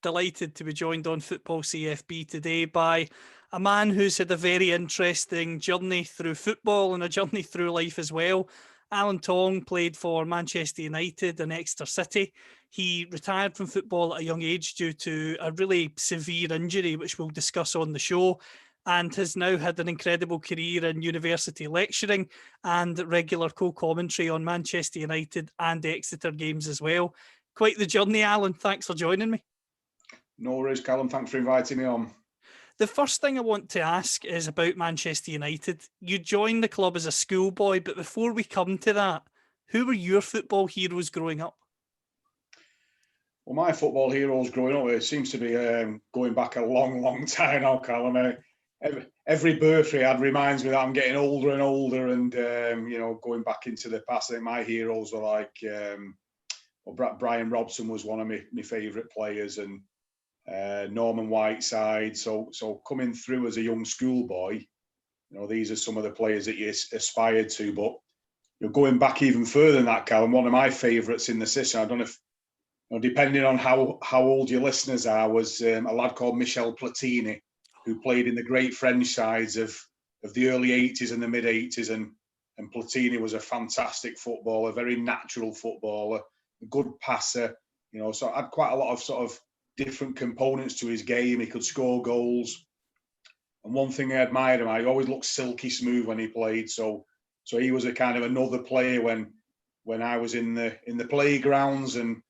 delighted to be joined on Football CFB today by a man who's had a very interesting journey through football and a journey through life as well. Alan Tonge played for Manchester United and Exeter City. He retired from football at a young age due to a really severe injury, which we'll discuss on the show, and has now had an incredible career in university lecturing and regular co-commentary on Manchester United and Exeter games as well. Quite the journey, Alan. Thanks for joining me. No worries, Callum. Thanks for inviting me on. The first thing I want to ask is about Manchester United. You joined the club as a schoolboy, but before we come to that, who were your football heroes growing up? Well, my football heroes growing up, it seems to be going back a long time now, Callum. Every birthday ad reminds me that I'm getting older and older, and going back into the past. I think my heroes were like Brian Robson was one of my favourite players, and Norman Whiteside. So coming through as a young schoolboy, these are some of the players that you aspired to. But going back even further than that, Callum, one of my favourites in the system, I don't know if, depending on how old your listeners are, was a lad called Michel Platini, who played in the great French sides of the early 80s and the mid 80s. And Platini was a fantastic footballer, very natural footballer, a good passer, so I had quite a lot of sort of different components to his game. He could score goals. And one thing I admired him, he always looked silky smooth when he played. So he was a kind of another player when I was in the playgrounds and,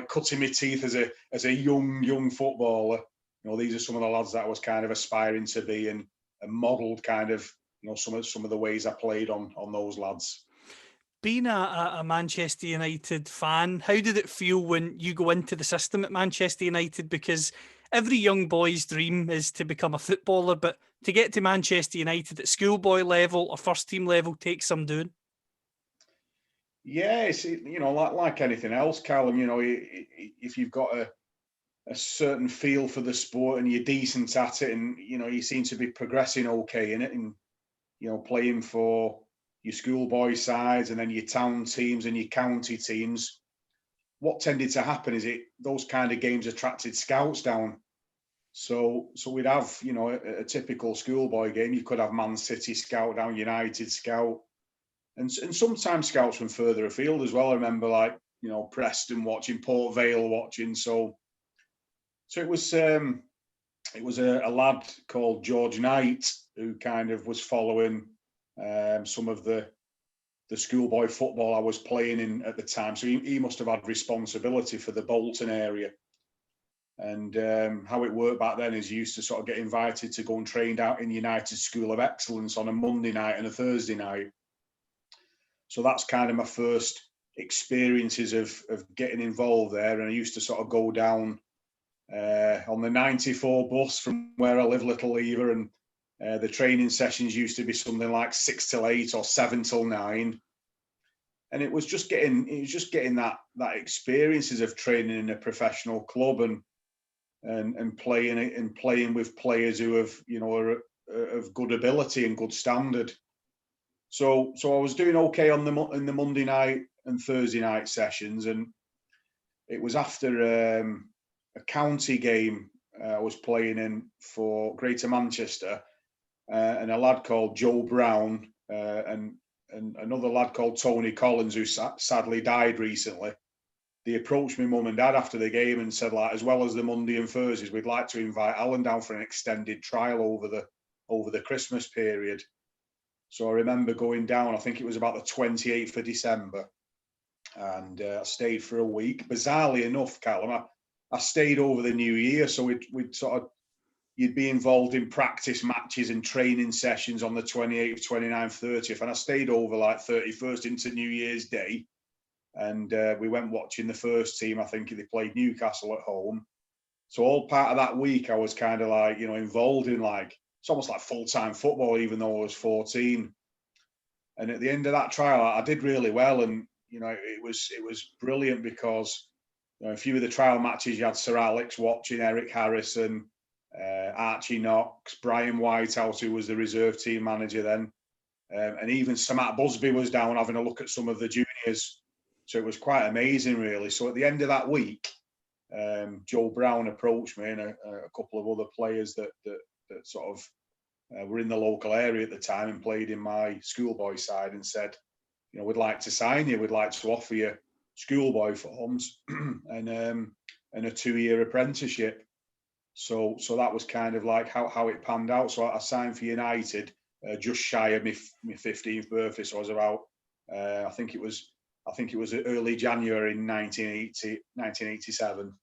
cutting my teeth as a young footballer. These are some of the lads that I was kind of aspiring to be and modelled kind of, some of the ways I played on those lads. Being a Manchester United fan, how did it feel when you go into the system at Manchester United? Because every young boy's dream is to become a footballer, but to get to Manchester United at schoolboy level or first team level takes some doing. Yeah, it's, like anything else, Callum, if you've got a certain feel for the sport and you're decent at it and, you seem to be progressing okay in it and, playing for your schoolboy sides and then your town teams and your county teams, what tended to happen is those kind of games attracted scouts down. So we'd have, a typical schoolboy game. You could have Man City scout down, United scout, and sometimes scouts from further afield as well. I remember Preston watching, Port Vale watching. So it was a lad called George Knight who kind of was following some of the schoolboy football I was playing in at the time. So he must have had responsibility for the Bolton area. And how it worked back then is you used to sort of get invited to go and train out in United School of Excellence on a Monday night and a Thursday night. So that's kind of my first experiences of getting involved there. And I used to sort of go down on the 94 bus from where I live, Little Lever, and the training sessions used to be something like 6 till 8 or 7 till 9. And it was just getting that experiences of training in a professional club and playing with players who have, are of good ability and good standard. So I was doing okay in the Monday night and Thursday night sessions, and it was after a county game I was playing in for Greater Manchester, and a lad called Joe Brown and another lad called Tony Collins, who sadly died recently. They approached me mum and dad after the game and said, as well as the Monday and Thursdays, we'd like to invite Alan down for an extended trial over the Christmas period. So I remember going down, I think it was about the 28th of December, and I stayed for a week. Bizarrely enough, Callum, I stayed over the New Year, so you'd be involved in practice matches and training sessions on the 28th, 29th, 30th, and I stayed over 31st into New Year's Day, and we went watching the first team. I think they played Newcastle at home. So all part of that week, I was kind of involved in it's almost like full-time football, even though I was 14. And at the end of that trial, I did really well, and it was brilliant because a few of the trial matches you had Sir Alex watching, Eric Harrison, Archie Knox, Brian Whitehouse, who was the reserve team manager then, and even Sir Matt Busby was down having a look at some of the juniors. So it was quite amazing, really. So at the end of that week, Joe Brown approached me and a couple of other players that sort of were in the local area at the time and played in my schoolboy side, and said, you know, we'd like to sign you, we'd like to offer you schoolboy forms and a 2-year apprenticeship. So that was kind of like how it panned out. So I signed for United just shy of my 15th birthday. So I was about, I think it was early January 1987.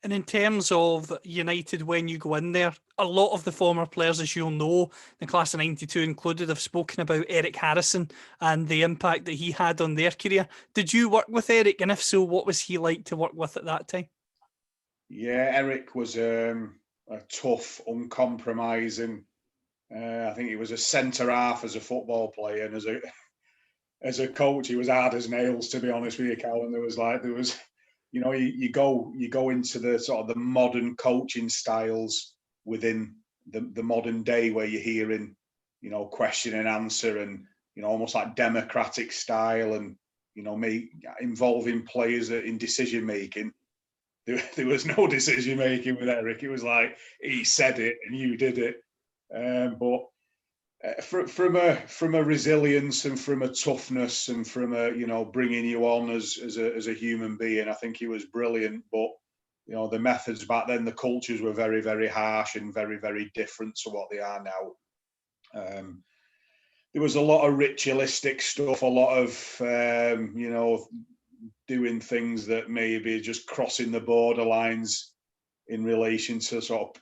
And in terms of United, when you go in there, a lot of the former players, as you'll know, the class of 92 included, have spoken about Eric Harrison and the impact that he had on their career. Did you work with Eric? And if so, what was he like to work with at that time? Yeah, Eric was a tough, uncompromising. I think he was a centre half as a football player, and as a coach, he was hard as nails. To be honest with you, Cal, there was, you know, you go into the sort of the modern coaching styles within the modern day, where you're hearing, you know, question and answer, and, you know, almost like democratic style, and, you know, involving players in decision making. There was no decision making with Eric. It was like he said it and you did it. But from a resilience and from a toughness and from a, you know, bringing you on as a human being, I think he was brilliant. But, you know, the methods back then, the cultures were very, very harsh and very, very different to what they are now. There was a lot of ritualistic stuff, a lot of you know, doing things that maybe just crossing the borderlines in relation to sort of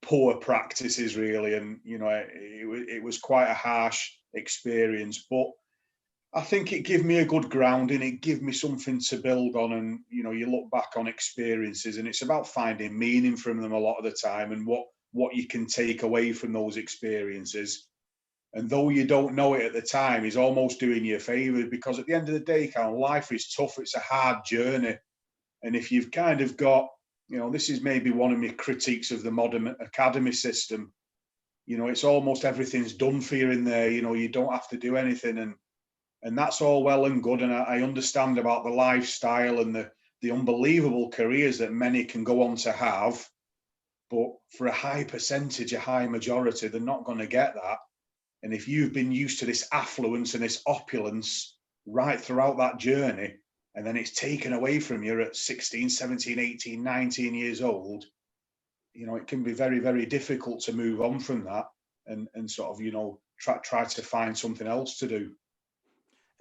poor practices, really. And, you know, it was quite a harsh experience, but I think it gave me a good grounding. It gave me something to build on. And, you know, you look back on experiences and it's about finding meaning from them a lot of the time, and what you can take away from those experiences. And though you don't know it at the time, is almost doing you a favour, because at the end of the day, Cal, life is tough. It's a hard journey. And if you've kind of got, you know, this is maybe one of my critiques of the modern academy system, you know, it's almost everything's done for you in there. You know, you don't have to do anything. And that's all well and good. And I understand about the lifestyle and the unbelievable careers that many can go on to have. But for a high percentage, a high majority, they're not going to get that. And if you've been used to this affluence and this opulence right throughout that journey, and then it's taken away from you at 16, 17, 18, 19 years old, you know, it can be very, very difficult to move on from that and sort of, you know, try to find something else to do.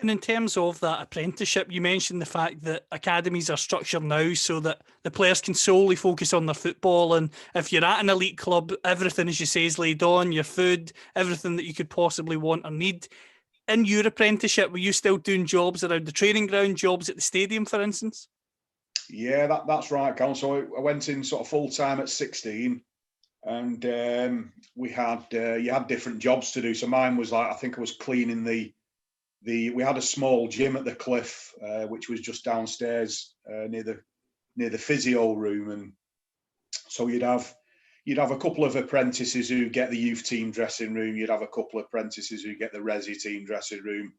And in terms of that apprenticeship, you mentioned the fact that academies are structured now so that the players can solely focus on their football. And if you're at an elite club, everything, as you say, is laid on, your food, everything that you could possibly want or need. In your apprenticeship, were you still doing jobs around the training ground, jobs at the stadium, for instance? Yeah, that's right, Colin. So I went in sort of full time at 16, and we had you had different jobs to do. So mine was like, I think I was cleaning we had a small gym at the Cliff, which was just downstairs near the physio room, and so you'd have a couple of apprentices who get the youth team dressing room. You'd have a couple of apprentices who get the resi team dressing room.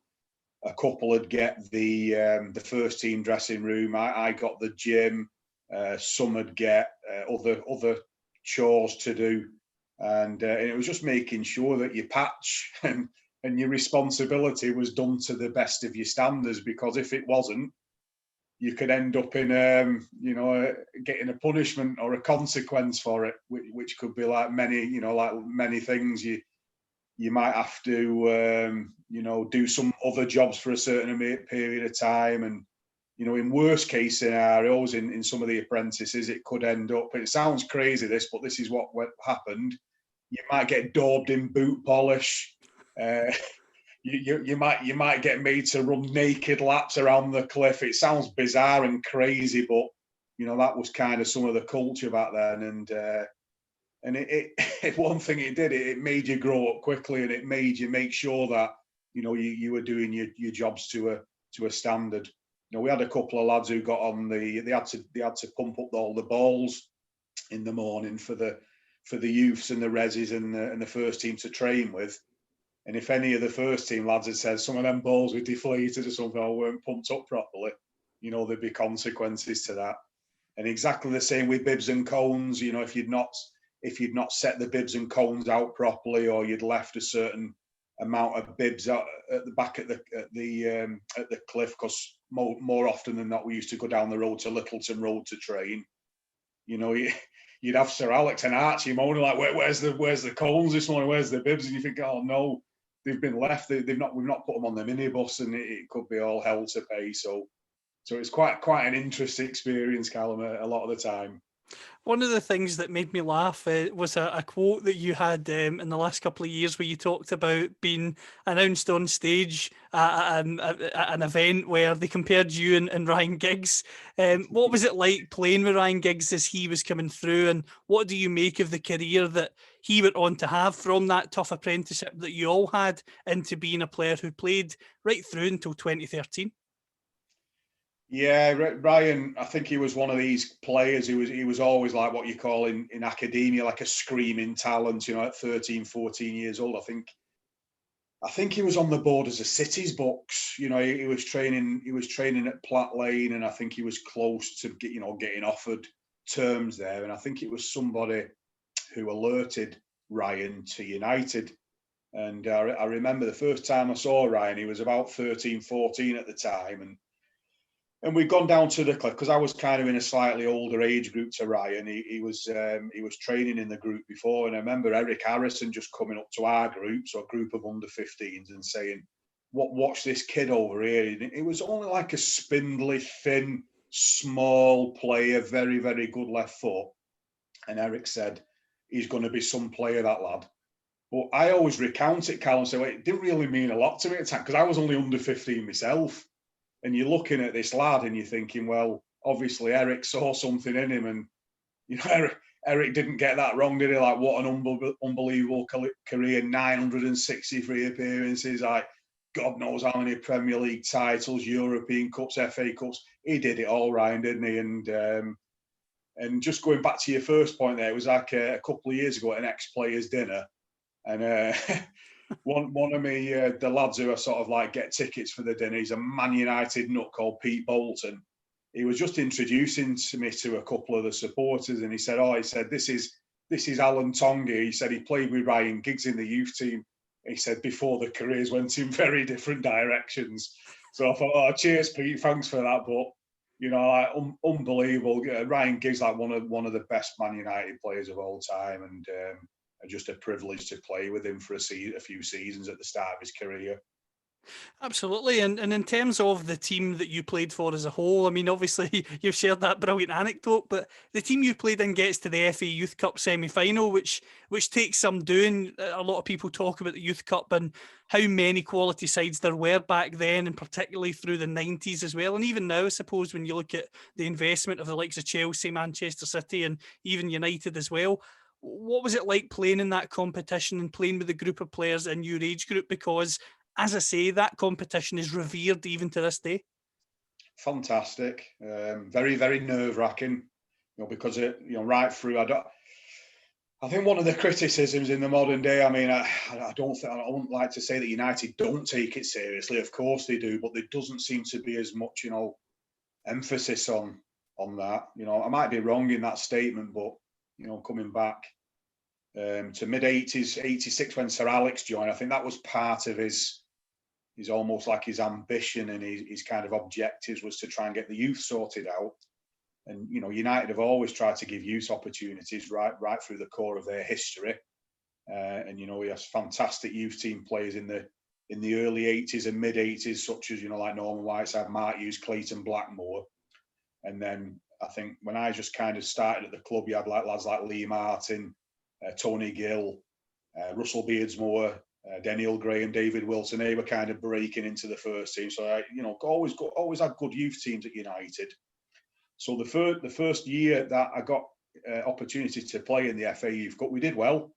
A couple would get the first team dressing room. I got the gym. Some would get other chores to do, and it was just making sure that your patch and your responsibility was done to the best of your standards, because if it wasn't, you could end up in, you know, getting a punishment or a consequence for it, which could be like many things. You might have to, you know, do some other jobs for a certain period of time. And, you know, in worst case scenarios, in some of the apprentices, it could end up, it sounds crazy this, but this is what happened. You might get daubed in boot polish. You might get made to run naked laps around the Cliff. It sounds bizarre and crazy, but, you know, that was kind of some of the culture back then. And it one thing it did, it made you grow up quickly, and it made you make sure that, you know, you were doing your jobs to a standard. You know, we had a couple of lads who got on they had to pump up all the balls in the morning for the youths and the resis and the first team to train with. And if any of the first team lads had said some of them balls were deflated or something, or weren't pumped up properly, you know, there'd be consequences to that. And exactly the same with bibs and cones. You know, if you'd not set the bibs and cones out properly, or you'd left a certain amount of bibs at the back at the cliff, because more often than not we used to go down the road to Littleton Road to train. You know, you'd have Sir Alex and Archie moaning like, where's the cones this morning? Where's the bibs? And you think, oh no, they've been left. We've not put them on the minibus, and it could be all hell to pay. So it's quite an interesting experience, Callum, a lot of the time. One of the things that made me laugh was a quote that you had in the last couple of years, where you talked about being announced on stage at an event where they compared you and Ryan Giggs. What was it like playing with Ryan Giggs as he was coming through, and what do you make of the career that he went on to have from that tough apprenticeship that you all had into being a player who played right through until 2013? Yeah, Ryan, I think he was one of these players. He was always like what you call in academia, like a screaming talent, you know, at 13, 14 years old. I think he was on the borders of City's books. You know, he was training at Platt Lane, and I think he was close to getting offered terms there. And I think it was somebody who alerted Ryan to United. And I remember the first time I saw Ryan, he was about 13, 14 at the time, and we'd gone down to the cliff because I was kind of in a slightly older age group to Ryan. He was training in the group before, and I remember Eric Harrison just coming up to our group, so a group of under 15s, and saying, watch this kid over here. It was only like a spindly, thin, small player, very, very good left foot. And Eric said, he's going to be some player, that lad. But I always recount it, Cal, and say, well, it didn't really mean a lot to me at the time, because I was only under 15 myself. And you're looking at this lad and you're thinking, well, obviously Eric saw something in him, and you know, Eric didn't get that wrong, did he? Like, what an unbelievable career, 963 appearances, like God knows how many Premier League titles, European Cups, FA Cups. He did it all, Ryan, didn't he? And just going back to your first point there, it was like a couple of years ago at an ex-players dinner, and one of me, the lads who are sort of like get tickets for the dinner, he's a Man United nut called Pete Bolton. He was just introducing me to a couple of the supporters, and he said, this is Alan Tonge. He said he played with Ryan Giggs in the youth team. He said before the careers went in very different directions. So I thought, oh, cheers, Pete, thanks for that. But you know, like, unbelievable. Ryan Giggs, like one of the best Man United players of all time, and just a privilege to play with him for a few seasons at the start of his career. Absolutely. And in terms of the team that you played for as a whole, I mean, obviously you've shared that brilliant anecdote, but the team you played in gets to the FA Youth Cup semi-final, which takes some doing. A lot of people talk about the Youth Cup and how many quality sides there were back then, and particularly through the 90s as well. And even now, I suppose, when you look at the investment of the likes of Chelsea, Manchester City, and even United as well, what was it like playing in that competition and playing with a group of players in your age group? Because, as I say, that competition is revered even to this day. Fantastic, very, very nerve-wracking. You know, because right through. I think one of the criticisms in the modern day. I mean, I wouldn't like to say that United don't take it seriously. Of course they do, but there doesn't seem to be as much, emphasis on that. You know, I might be wrong in that statement, but coming back to mid-80s, 86 when Sir Alex joined, I think that was part of his almost like his ambition and his kind of objectives was to try and get the youth sorted out. And, United have always tried to give youth opportunities right through the core of their history. And, we have fantastic youth team players in the early 80s and mid-80s, such as, like Norman Whiteside, Mark Hughes, Clayton Blackmore. And then I think when I just kind of started at the club, you had lads like Lee Martin, Tony Gill, Russell Beardsmore, Daniel Gray and David Wilson. They were kind of breaking into the first team. So I, always had good youth teams at United. So the first year that I got opportunity to play in the FA Youth Cup, we did well.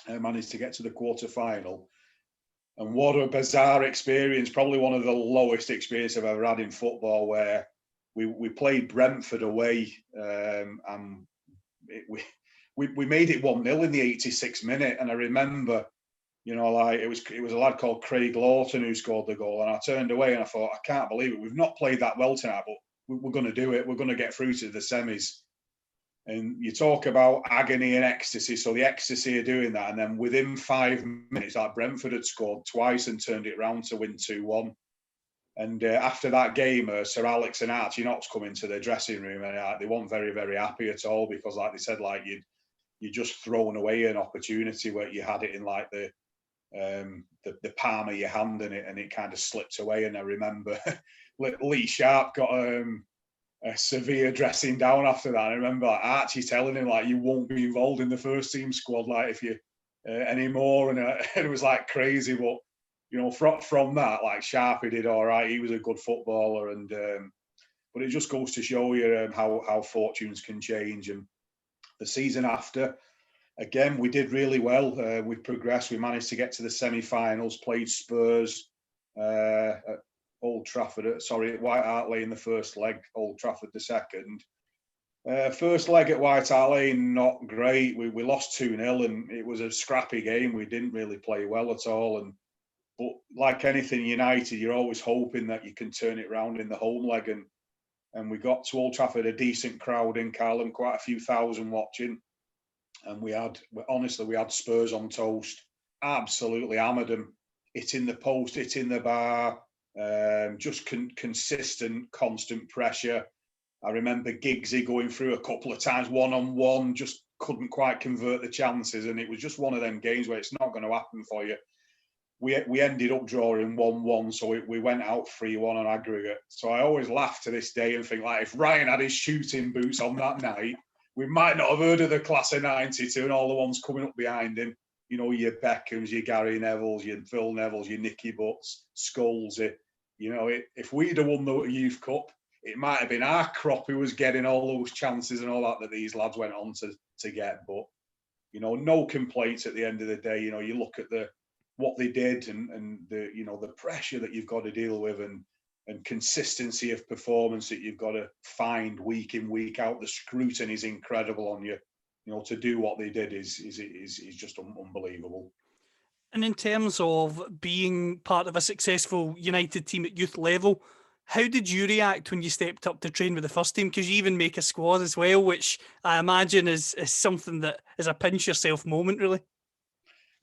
I managed to get to the quarter-final. And what a bizarre experience, probably one of the lowest experiences I've ever had in football, where we played Brentford away, and we made it 1-0 in the 86th minute. And I remember, it was a lad called Craig Lawton who scored the goal, and I turned away and I thought, I can't believe it. We've not played that well tonight, but we're going to do it. We're going to get through to the semis. And you talk about agony and ecstasy. So the ecstasy of doing that, and then within 5 minutes, like Brentford had scored twice and turned it round to win 2-1. And after that game, Sir Alex and Archie Knox come into the dressing room, and they weren't very, very happy at all, because, like they said, like you just thrown away an opportunity where you had it in like the palm of your hand, and it kind of slipped away. And I remember Lee Sharp got a severe dressing down after that. I remember like, Archie telling him like, you won't be involved in the first team squad like if you anymore, and it was like crazy. But you know, from that, like Sharpie did all right. He was a good footballer, and but it just goes to show you how fortunes can change. And the season after, again, we did really well. We progressed. We managed to get to the semi-finals. Played Spurs at Old Trafford. At White Hart Lane the first leg. Old Trafford the second. First leg at White Hart Lane, not great. We lost 2-0, and it was a scrappy game. We didn't really play well at all. But like anything United, you're always hoping that you can turn it round in the home leg. And we got to Old Trafford, a decent crowd in Callum, quite a few thousand watching. And we had Spurs on toast. Absolutely hammered them. Hitting the post, hitting the bar, just consistent, constant pressure. I remember Giggsy going through a couple of times, one-on-one, just couldn't quite convert the chances. And it was just one of them games where it's not going to happen for you. We ended up drawing 1-1, so we went out 3-1 on aggregate. So I always laugh to this day and think, like, if Ryan had his shooting boots on that night, we might not have heard of the class of 92 and all the ones coming up behind him. You know, your Beckhams, your Gary Nevilles, your Phil Nevilles, your Nicky Butts, Scholes. You know, if we'd have won the Youth Cup, it might have been our crop who was getting all those chances and all that these lads went on to get. But, you know, no complaints at the end of the day. You know, you look at what they did and the, you know, the pressure that you've got to deal with and consistency of performance that you've got to find week in, week out. The scrutiny is incredible on you. You know, to do what they did is just unbelievable. And in terms of being part of a successful United team at youth level, how did you react when you stepped up to train with the first team? Because you even make a squad as well, which I imagine is something that is a pinch yourself moment, really.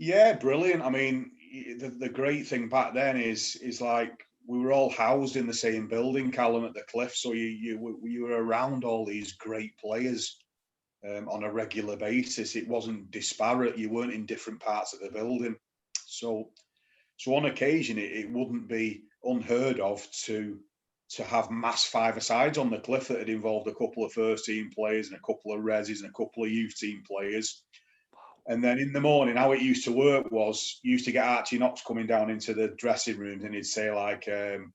Yeah, brilliant. I mean, the great thing back then is like we were all housed in the same building, Callum, at the Cliff. So you were around all these great players on a regular basis. It wasn't disparate. You weren't in different parts of the building. So on occasion, it wouldn't be unheard of to have mass five-a-sides on the Cliff that had involved a couple of first team players and a couple of resis and a couple of youth team players. And then in the morning, how it used to work was you used to get Archie Knox coming down into the dressing rooms, and he'd say like, you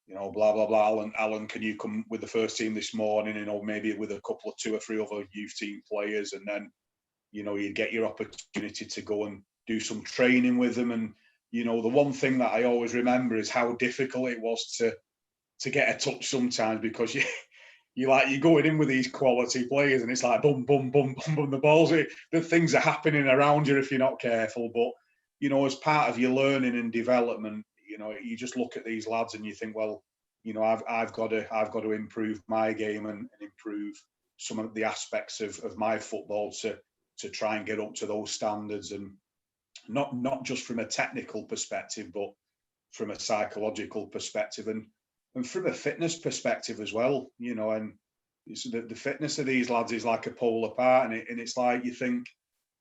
know, blah, blah, blah. Alan, can you come with the first team this morning? You know, maybe with a couple of 2 or 3 other youth team players. And then, you know, you'd get your opportunity to go and do some training with them. And, you know, the one thing that I always remember is how difficult it was to get a touch sometimes, because you're going in with these quality players and it's like boom, boom, boom, boom, boom, the things are happening around you if you're not careful. But, you know, as part of your learning and development, you know, you just look at these lads and you think, well, you know, I've got to improve my game and improve some of the aspects of my football to try and get up to those standards, and not just from a technical perspective, but from a psychological perspective and from a fitness perspective as well, you know. And the fitness of these lads is like a polar apart, and it's like you think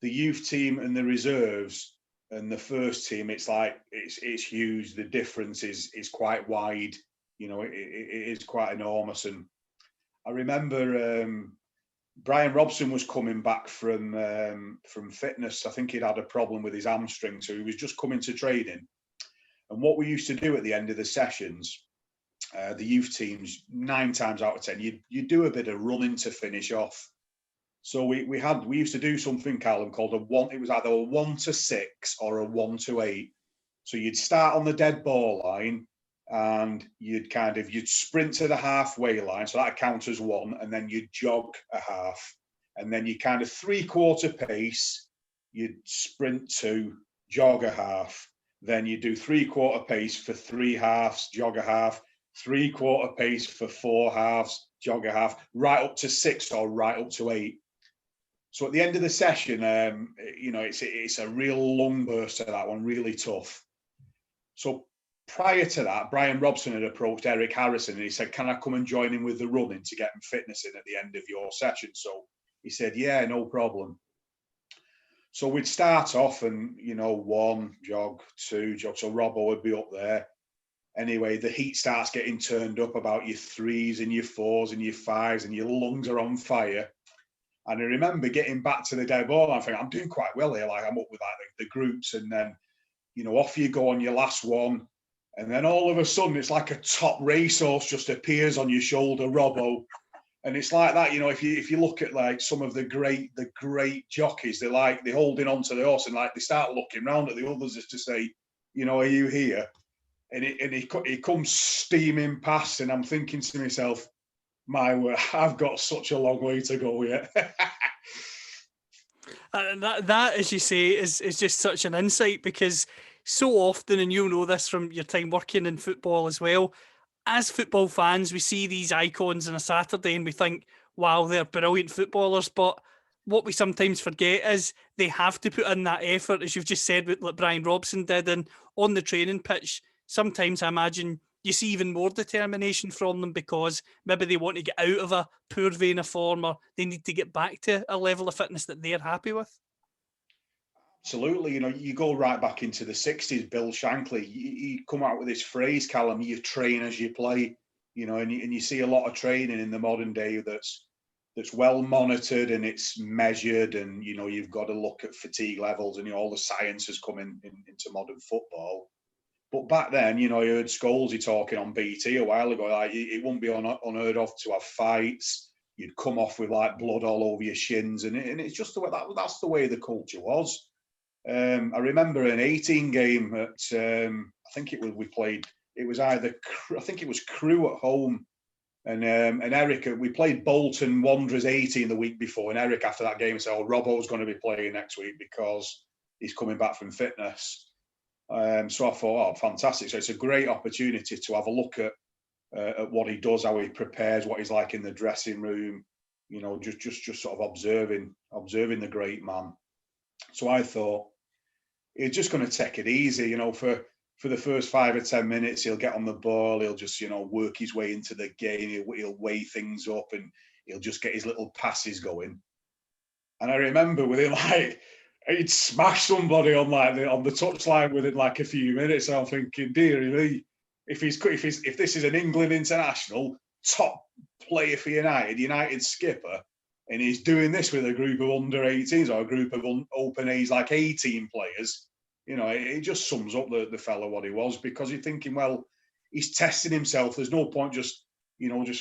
the youth team and the reserves and the first team, it's like it's huge. The difference is quite wide, you know. It is quite enormous. And I remember Brian Robson was coming back from fitness. I think he'd had a problem with his hamstring, so he was just coming to training. And what we used to do at the end of the sessions, the youth teams, 9 times out of 10, you do a bit of running to finish off. So we used to do something, Callum, called it was either a 1 to 6 or a 1 to 8. So you'd start on the dead ball line and you'd sprint to the halfway line. So that counts as 1, and then you'd jog a half. And then you kind of 3/4 pace, you'd sprint 2, jog a half. Then you do 3/4 pace for 3 halves, jog a half. 3/4 pace for 4 halves, jog a half, right up to 6 or right up to 8. So at the end of the session, it's a real lung burster, that one, really tough. So prior to that, Brian Robson had approached Eric Harrison and he said, can I come and join him with the running to get him fitness in at the end of your session? So he said, yeah, no problem. So we'd start off and, 1 jog, 2 jog. So Robbo would be up there. Anyway, the heat starts getting turned up about your 3s and your 4s and your 5s, and your lungs are on fire. And I remember getting back to the dead ball. I'm thinking, I'm doing quite well here. Like, I'm up with the groups, and then, off you go on your last one. And then all of a sudden, it's like a top racehorse just appears on your shoulder, Robbo. And it's like that, if you look at like some of the great jockeys, they're holding on to the horse and like they start looking round at the others as to say, are you here? And he comes steaming past, and I'm thinking to myself, my word, I've got such a long way to go yet. That, as you say, is just such an insight, because so often, and you'll know this from your time working in football as well, as football fans, we see these icons on a Saturday and we think, wow, they're brilliant footballers. But what we sometimes forget is they have to put in that effort, as you've just said, what Brian Robson did. And on the training pitch, sometimes I imagine you see even more determination from them, because maybe they want to get out of a poor vein of form, or they need to get back to a level of fitness that they're happy with. Absolutely. You go right back into the 60s, Bill Shankly, he come out with this phrase, Callum, you train as you play, and you see a lot of training in the modern day that's well monitored and it's measured, and, you've got to look at fatigue levels, and, all the science has come into modern football. But back then, I heard Scholesy talking on BT a while ago, like it wouldn't be unheard of to have fights. You'd come off with like blood all over your shins, and it's just the way that's the way the culture was. I remember an 18 game at I think we played. It was Crewe at home, and Eric, we played Bolton Wanderers 18 the week before, and Eric after that game said, "Oh, Robbo's going to be playing next week because he's coming back from fitness." So I thought, oh, fantastic! So it's a great opportunity to have a look at what he does, how he prepares, what he's like in the dressing room. Just sort of observing the great man. So I thought, he's just going to take it easy, for the first 5 or 10 minutes. He'll get on the ball. He'll just, work his way into the game. He'll weigh things up, and he'll just get his little passes going. And I remember within he'd smash somebody on the touchline within like a few minutes. I'm thinking, dearie me, if this is an England international, top player for United skipper, and he's doing this with a group of under 18s or a group of open A's like 18 players, it just sums up the fella what he was, because you're thinking, well, he's testing himself. There's no point just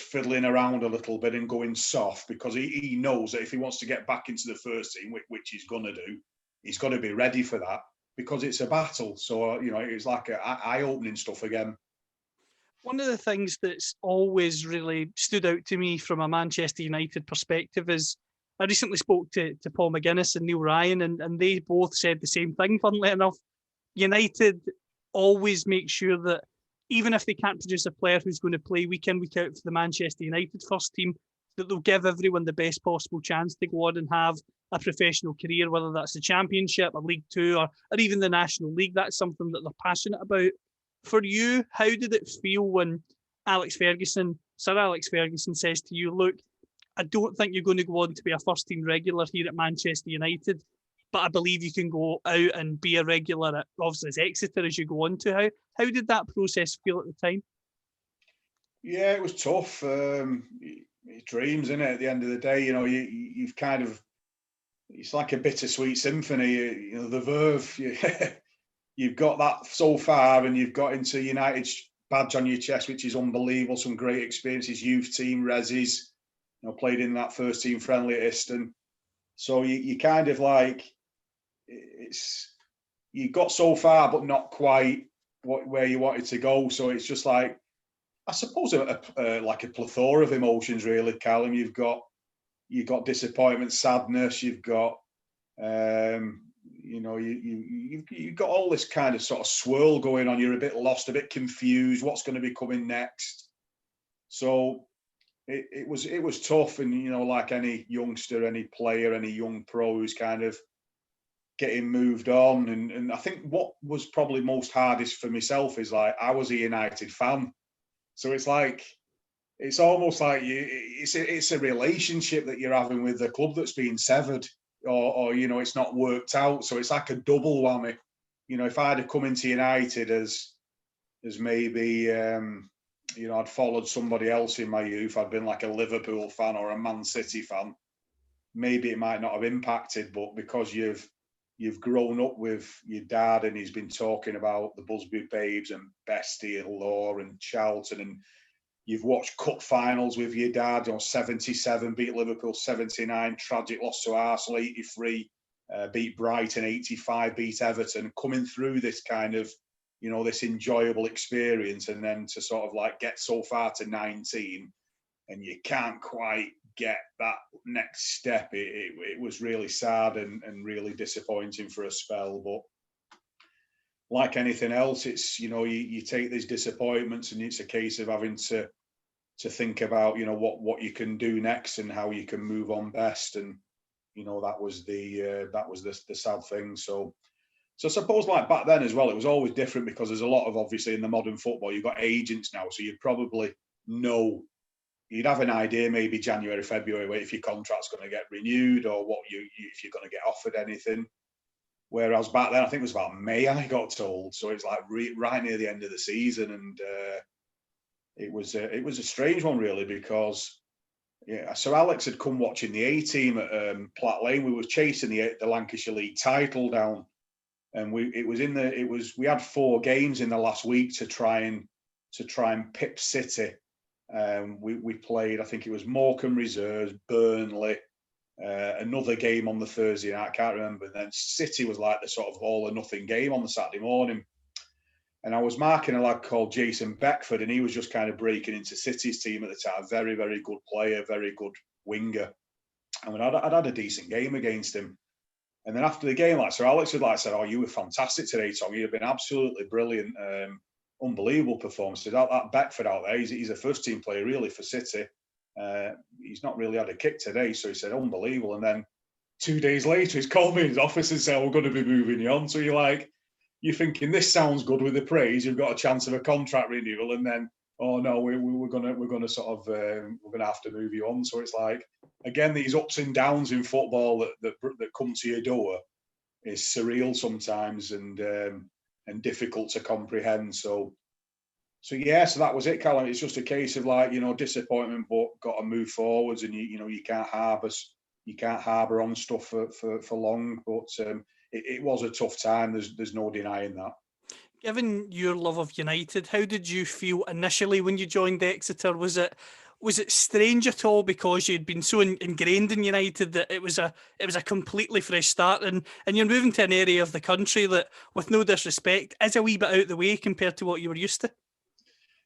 fiddling around a little bit and going soft, because he knows that if he wants to get back into the first team, which he's going to do, he's got to be ready for that, because it's a battle. So, it's like eye-opening stuff again. One of the things that's always really stood out to me from a Manchester United perspective is, I recently spoke to Paul McGuinness and Neil Ryan, and they both said the same thing, funnily enough. United always make sure that even if they can't produce a player who's going to play week in, week out for the Manchester United first team, that they'll give everyone the best possible chance to go on and have a professional career, whether that's the Championship or League Two or even the National League. That's something that they're passionate about. For you, how did it feel when Sir Alex Ferguson says to you, look, I don't think you're going to go on to be a first team regular here at Manchester United, but I believe you can go out and be a regular at, obviously, as Exeter as you go on to. How did that process feel at the time? Yeah, it was tough. Dreams, isn't it? At the end of the day, you've kind of, it's like a bittersweet symphony. The verve, you've got that so far, and you've got into United's badge on your chest, which is unbelievable. Some great experiences, youth team, resis, played in that first team friendly at Iston. So you kind of like, you got so far, but not quite where you wanted to go. So it's just like, I suppose, like a plethora of emotions, really, Callum. You've got disappointment, sadness. You've got, you've got all this kind of sort of swirl going on. You're a bit lost, a bit confused. What's going to be coming next? So it was tough, and you know, like any youngster, any player, any young pro who's kind of getting moved on, and I think what was probably most hardest for myself is like I was a United fan, so it's like it's almost like it's a relationship that you're having with the club that's being severed, or you know, it's not worked out, so it's like a double whammy. You know, if I'd have come into United as maybe you know, I'd followed somebody else in my youth, I'd been like a Liverpool fan or a Man City fan, maybe it might not have impacted, but because you've grown up with your dad and he's been talking about the Busby Babes and Bestie and Law and Charlton, and you've watched cup finals with your dad, you know, 77, beat Liverpool 79, tragic loss to Arsenal 83, beat Brighton 85, beat Everton, coming through this kind of, you know, this enjoyable experience, and then to sort of like get so far to 19 and you can't quite get that next step. It was really sad and really disappointing for a spell. But like anything else, it's, you know, you take these disappointments and it's a case of having to think about, you know, what you can do next and how you can move on best. And, you know, that was the sad thing. So I suppose like back then as well, it was always different because there's a lot of, obviously in the modern football, you've got agents now. So you'd probably know, you'd have an idea maybe January, February, if your contract's going to get renewed or if you're going to get offered anything. Whereas back then, I think it was about May I got told. So it's like right near the end of the season. And it was a strange one really, because Sir Alex had come watching the A team at Platt Lane. We were chasing the Lancashire League title down. And we had 4 games in the last week to try and pip City. We played, I think it was Morecambe Reserves, Burnley, another game on the Thursday night, I can't remember. And then City was like the sort of all or nothing game on the Saturday morning. And I was marking a lad called Jason Beckford, and he was just kind of breaking into City's team at the time. Very, very good player, very good winger. I mean, I'd had a decent game against him. And then after the game, like Sir Alex had said, "Oh, you were fantastic today, Tom. You've been absolutely brilliant. Unbelievable performance." That Beckford out there, he's a first team player really for City. He's not really had a kick today, so he said, "Unbelievable." And then 2 days later, he's called me in his office and said, "We're going to be moving you on." So you're thinking this sounds good with the praise. You've got a chance of a contract renewal, and then, oh no, we're gonna sort of we're gonna have to move you on. So it's like, again, these ups and downs in football that come to your door is surreal sometimes and difficult to comprehend. So that was it, Callum. It's just a case of like, you know, disappointment, but got to move forwards, and you can't harbour on stuff for long. But it was a tough time. There's no denying that. Given your love of United, how did you feel initially when you joined Exeter? Was it strange at all because you'd been so ingrained in United that it was a completely fresh start, and you're moving to an area of the country that, with no disrespect, is a wee bit out the way compared to what you were used to?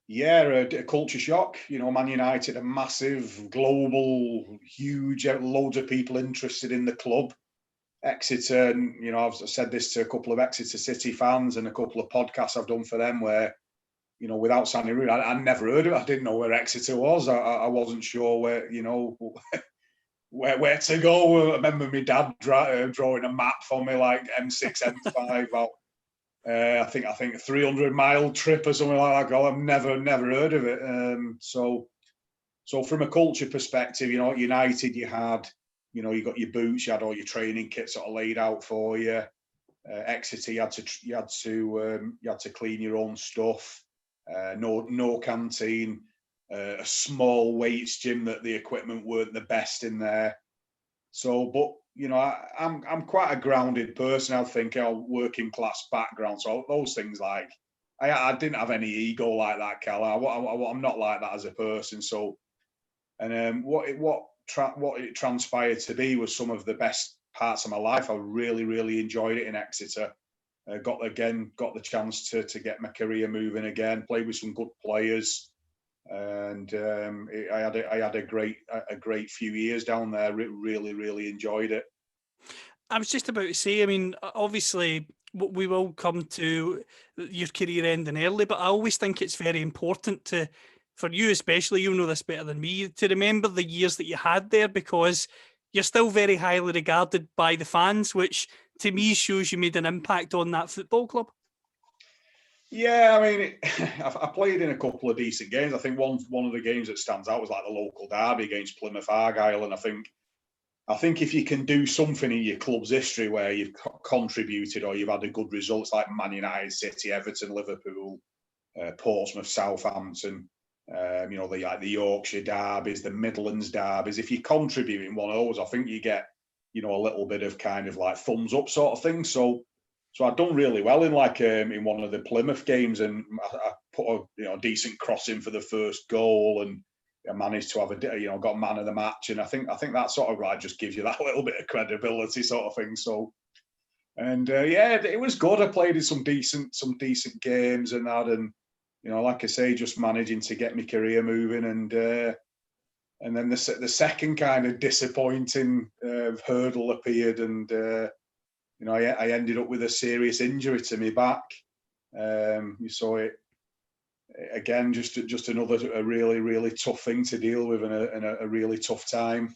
Yeah, a culture shock. You know, Man United, a massive, global, huge, loads of people interested in the club. Exeter, and you know, I've said this to a couple of Exeter City fans and a couple of podcasts I've done for them where, you know, without sounding rude, I never heard of it. I didn't know where Exeter was. I wasn't sure where, you know, where to go. I remember my dad drawing a map for me, like M6, M5, about I think a 300-mile trip or something like that. I've never heard of it. So from a culture perspective, you know, at United you had, you know, you got your boots, you had all your training kits sort of laid out for you. Exeter, you had to clean your own stuff. No canteen. A small weights gym that the equipment weren't the best in there. So, but you know, I'm quite a grounded person. I think, working class background. So those things, like I didn't have any ego like that, Cal. I'm not like that as a person. So, and what it transpired to be was some of the best parts of my life. I really, really enjoyed it in Exeter. Got the chance to get my career moving again. Played with some good players, and I had a great few years down there. Really, really enjoyed it. I was just about to say, I mean, obviously we will come to your career ending early, but I always think it's very important to for you especially, you'll know this better than me, to remember the years that you had there, because you're still very highly regarded by the fans, which to me shows you made an impact on that football club. Yeah, I mean, I played in a couple of decent games. I think one of the games that stands out was like the local derby against Plymouth Argyle, and I think if you can do something in your club's history where you've contributed or you've had a good result, it's like Man United, City, Everton, Liverpool, Portsmouth, Southampton, the Yorkshire derbies, the Midlands derbies. If you contribute in one of those, I think you get, a little bit of kind of like thumbs up sort of thing. So I've done really well in in one of the Plymouth games, and I put a decent cross in for the first goal, and I managed to have got man of the match, and I think that sort of right just gives you that little bit of credibility sort of thing. So, and it was good. I played in some decent games and that, and like I say, just managing to get my career moving, and then the second kind of disappointing hurdle appeared, and I ended up with a serious injury to my back. You saw it again, just another really, really tough thing to deal with, and a really tough time.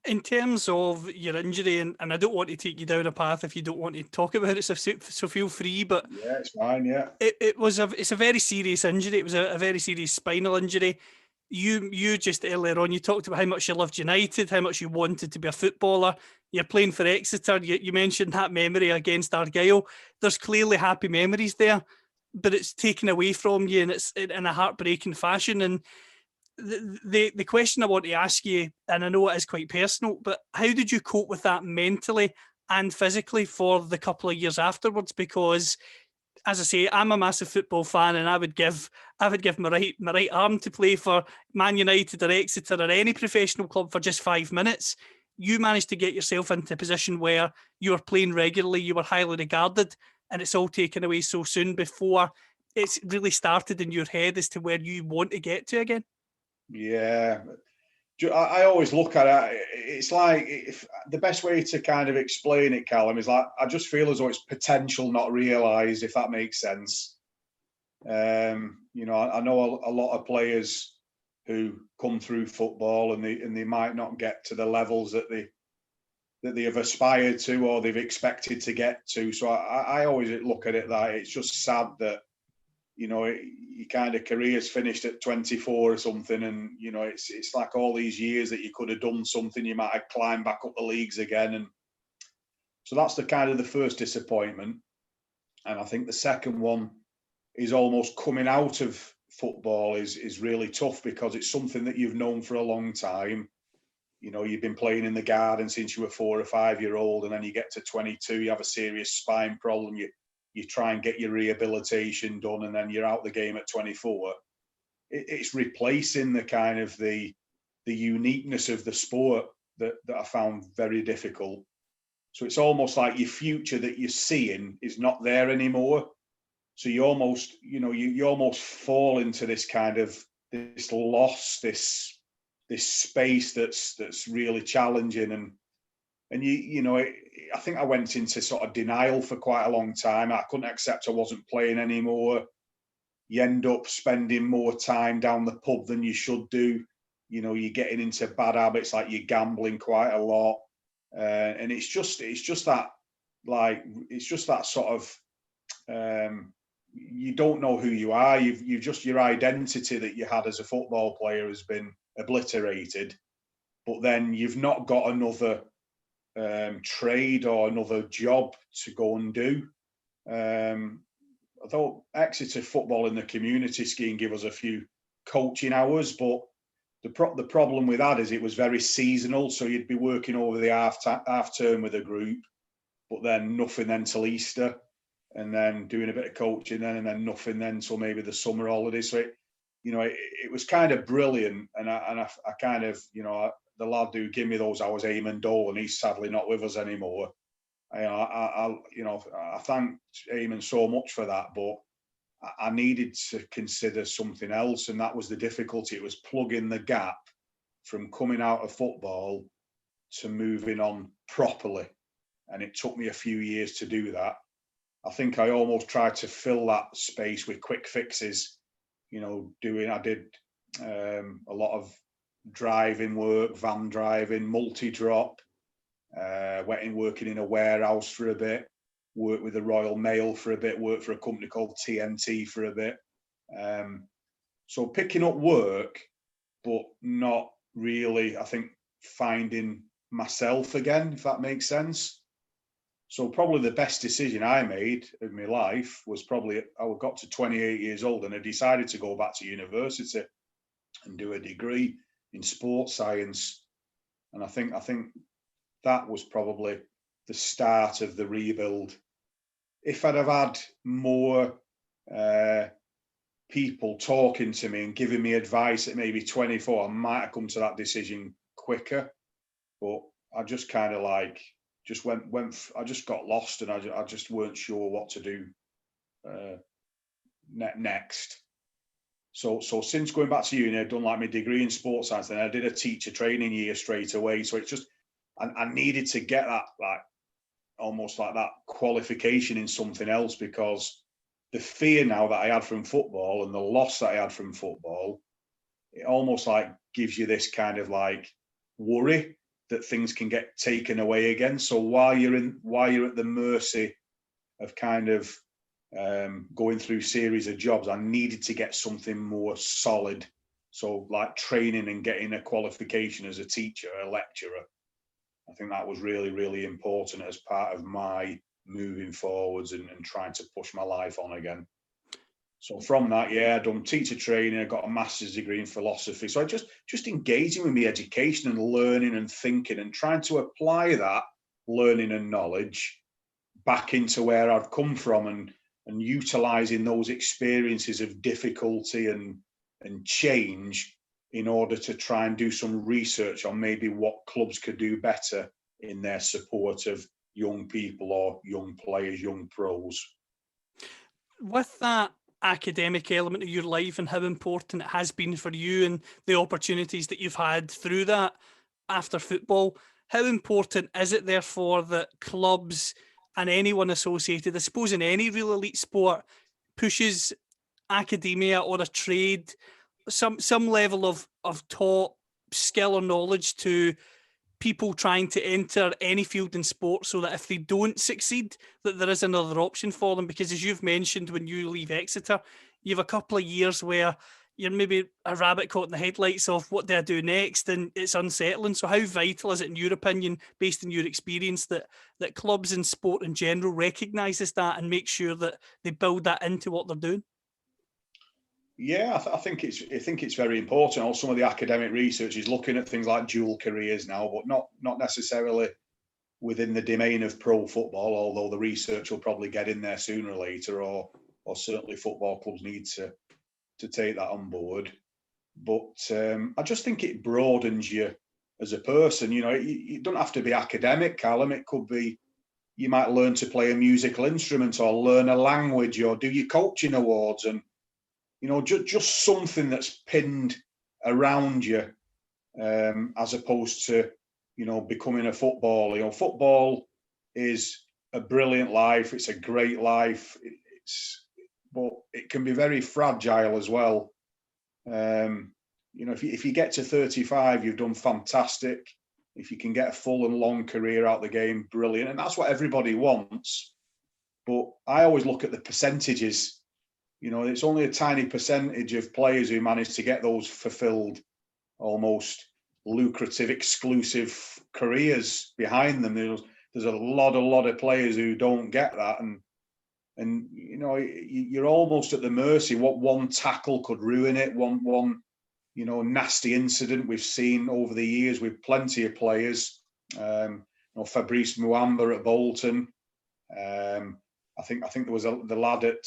In terms of your injury, and I don't want to take you down a path if you don't want to talk about it, so feel free. But yeah, it's fine. Yeah, it's a very serious injury. It was a very serious spinal injury. You just earlier on, you talked about how much you loved United, how much you wanted to be a footballer. You're playing for Exeter. You mentioned that memory against Argyle. There's clearly happy memories there, but it's taken away from you, and it's in a heartbreaking fashion. And the question I want to ask you, and I know it is quite personal, but how did you cope with that mentally and physically for the couple of years afterwards? Because, as I say, I'm a massive football fan, and I would give my right arm to play for Man United or Exeter or any professional club for just 5 minutes. You managed to get yourself into a position where you were playing regularly, you were highly regarded, and it's all taken away so soon before it's really started in your head as to where you want to get to again. Yeah, I always look at it. It's like, if the best way to kind of explain it, Callum, is like, I just feel as though it's potential not realised, if that makes sense. I know a lot of players who come through football and they might not get to the levels that they have aspired to or they've expected to get to. So I always look at it that it's just sad that your kind of career's finished at 24 or something, and it's like all these years that you could have done something, you might have climbed back up the leagues again, and so that's the kind of the first disappointment. And I think the second one is almost coming out of football is really tough, because it's something that you've known for a long time. You've been playing in the garden since you were 4 or 5 year old, and then you get to 22, you have a serious spine problem, you try and get your rehabilitation done, and then you're out the game at 24. It's replacing the kind of the uniqueness of the sport that I found very difficult. So it's almost like your future that you're seeing is not there anymore. So you almost, you almost fall into this kind of this loss, this space that's really challenging, and I think I went into sort of denial for quite a long time. I couldn't accept I wasn't playing anymore. You end up spending more time down the pub than you should do. You're getting into bad habits, like you're gambling quite a lot, and it's just that, like, it's just that sort of you don't know who you are. You've just, your identity that you had as a football player has been obliterated, but then you've not got another trade or another job to go and do. Although Exeter football in the community scheme give us a few coaching hours, but the problem with that is it was very seasonal. So you'd be working over the half term with a group, but then nothing then till Easter, and then doing a bit of coaching then, and then nothing then till maybe the summer holidays. So it was kind of brilliant, and I kind of, the lad who gave me those hours, Eamon Dole, and he's sadly not with us anymore. I thank Eamon so much for that, but I needed to consider something else, and that was the difficulty. It was plugging the gap from coming out of football to moving on properly, and it took me a few years to do that. I think I almost tried to fill that space with quick fixes, I did a lot of driving work, van driving, multi-drop, working in a warehouse for a bit, worked with the Royal Mail for a bit, worked for a company called TNT for a bit. So picking up work, but not really, I think, finding myself again, if that makes sense. So probably the best decision I made in my life was probably I got to 28 years old and I decided to go back to university and do a degree in sports science. And I think that was probably the start of the rebuild. If I'd have had more people talking to me and giving me advice at maybe 24, I might have come to that decision quicker. But I just kind of like I just got lost and I just weren't sure what to do next. So since going back to uni, I've done like my degree in sports science, and I did a teacher training year straight away. So it's just I needed to get that like almost like that qualification in something else, because the fear now that I had from football and the loss that I had from football, it almost like gives you this kind of like worry that things can get taken away again. So while you're at the mercy of kind of going through series of jobs, I needed to get something more solid. So like training and getting a qualification as a teacher, a lecturer, I think that was really, really important as part of my moving forwards and trying to push my life on again. So from that, I'd done teacher training, I got a master's degree in philosophy. So I just engaging with my education and learning and thinking and trying to apply that learning and knowledge back into where I've come from and utilising those experiences of difficulty and change in order to try and do some research on maybe what clubs could do better in their support of young people or young players, young pros. With that academic element of your life and how important it has been for you and the opportunities that you've had through that after football, how important is it therefore that clubs and anyone associated, I suppose in any real elite sport, pushes academia or a trade, some level of taught skill or knowledge to people trying to enter any field in sport, so that if they don't succeed, that there is another option for them? Because as you've mentioned, when you leave Exeter, you have a couple of years where you're maybe a rabbit caught in the headlights of what do I do next, and it's unsettling. So how vital is it, in your opinion, based on your experience, that clubs and sport in general recognises that and make sure that they build that into what they're doing? Yeah, I think it's very important. Also, some of the academic research is looking at things like dual careers now, but not necessarily within the domain of pro football. Although the research will probably get in there sooner or later, or certainly football clubs need to take that on board. But I just think it broadens you as a person. You don't have to be academic, Callum. It could be you might learn to play a musical instrument or learn a language or do your coaching awards, and just something that's pinned around you, as opposed to, becoming a footballer. Football is a brilliant life. It's a great life. But it can be very fragile as well. If you get to 35, you've done fantastic. If you can get a full and long career out the game, brilliant. And that's what everybody wants. But I always look at the percentages. It's only a tiny percentage of players who manage to get those fulfilled, almost lucrative, exclusive careers behind them. There's a lot of players who don't get that, and you're almost at the mercy. What one tackle could ruin it. One nasty incident we've seen over the years with plenty of players. Fabrice Muamba at Bolton. I think there was the lad at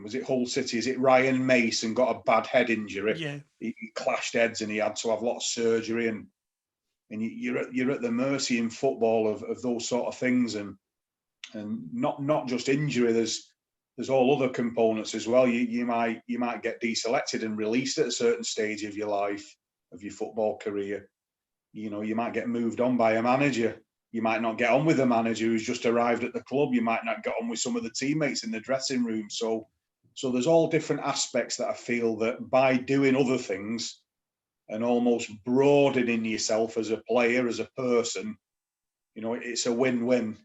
was it Hull City? Is it Ryan Mason got a bad head injury? Yeah, he clashed heads and he had to have a lot of surgery, and you're at the mercy in football of those sort of things, and not just injury. There's all other components as well. You might get deselected and released at a certain stage of your life, of your football career. You might get moved on by a manager. You might not get on with the manager who's just arrived at the club. You might not get on with some of the teammates in the dressing room. So So there's all different aspects that I feel that by doing other things and almost broadening yourself as a player, as a person, it's a win-win.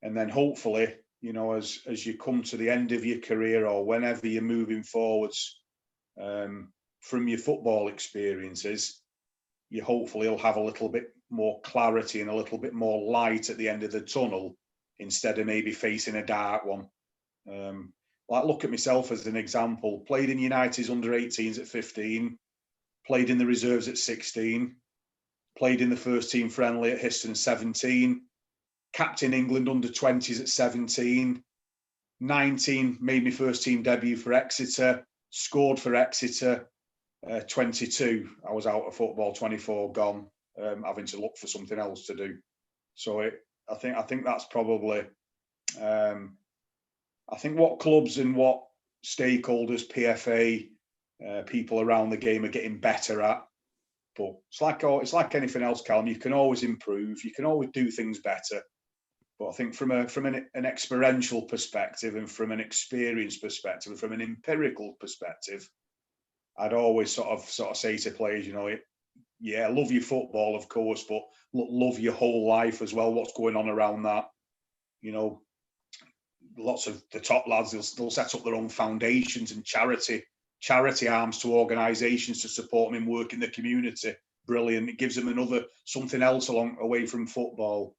And then hopefully, as you come to the end of your career or whenever you're moving forwards from your football experiences, you hopefully will have a little bit more clarity and a little bit more light at the end of the tunnel instead of maybe facing a dark one. Like, look at myself as an example. Played in United's under-18s at 15, played in the reserves at 16, played in the first team friendly at Histon 17, captain England under-20s at 17, 19 made my first team debut for Exeter, scored for Exeter. 22 I was out of football, 24 gone, having to look for something else to do. So I think that's probably I think what clubs and what stakeholders, PFA, people around the game are getting better at. But it's like anything else, Callum. You can always improve. You can always do things better. But I think from an experiential perspective and from an experience perspective and from an empirical perspective, I'd always sort of say to players, yeah, love your football, of course, but love your whole life as well. What's going on around that? Lots of the top lads, they'll set up their own foundations and charity arms to organisations to support them in work in the community. Brilliant. It gives them something else away from football.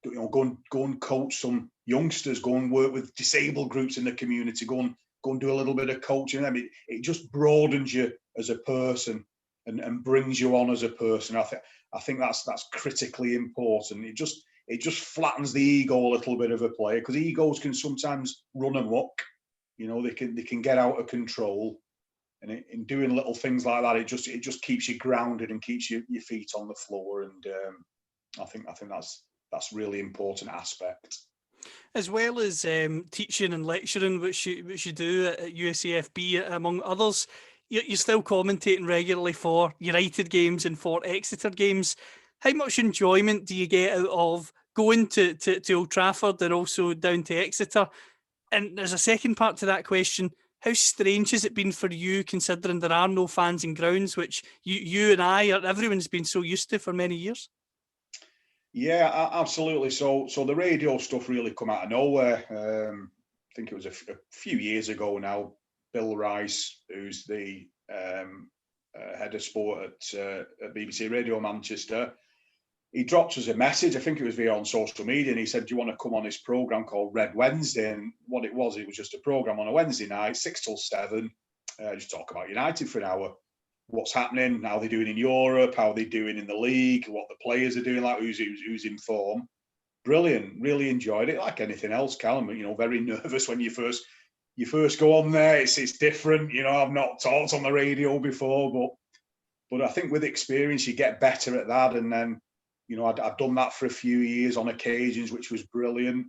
Go and coach some youngsters. Go and work with disabled groups in the community. Go and do a little bit of coaching. I mean, it just broadens you as a person and brings you on as a person. I think that's critically important. It just flattens the ego a little bit of a player, because egos can sometimes run amok. They can get out of control, and in doing little things like that, it just keeps you grounded and keeps your feet on the floor. And I think that's really important aspect. As well as teaching and lecturing, which you do at UCFB, among others, you're still commentating regularly for United games and for Exeter games. How much enjoyment do you get out of going to Old Trafford and also down to Exeter? And there's a second part to that question. How strange has it been for you, considering there are no fans in grounds, which you and everyone's been so used to for many years? Yeah, absolutely. So the radio stuff really come out of nowhere. I think it was a few years ago now. Bill Rice, who's the head of sport at BBC Radio Manchester, he dropped us a message. I think it was via on social media, and he said, "Do you want to come on this programme called Red Wednesday?" And what it was just a programme on a Wednesday night, 6 till 7, just talk about United for an hour. What's happening, how they're doing in Europe, how they're doing in the league, what the players are doing, like who's in form. Brilliant, really enjoyed it. Like anything else, Callum, very nervous when you first go on there. It's different, I've not talked on the radio before, but I think with experience you get better at that. And then, I'd done that for a few years on occasions, which was brilliant.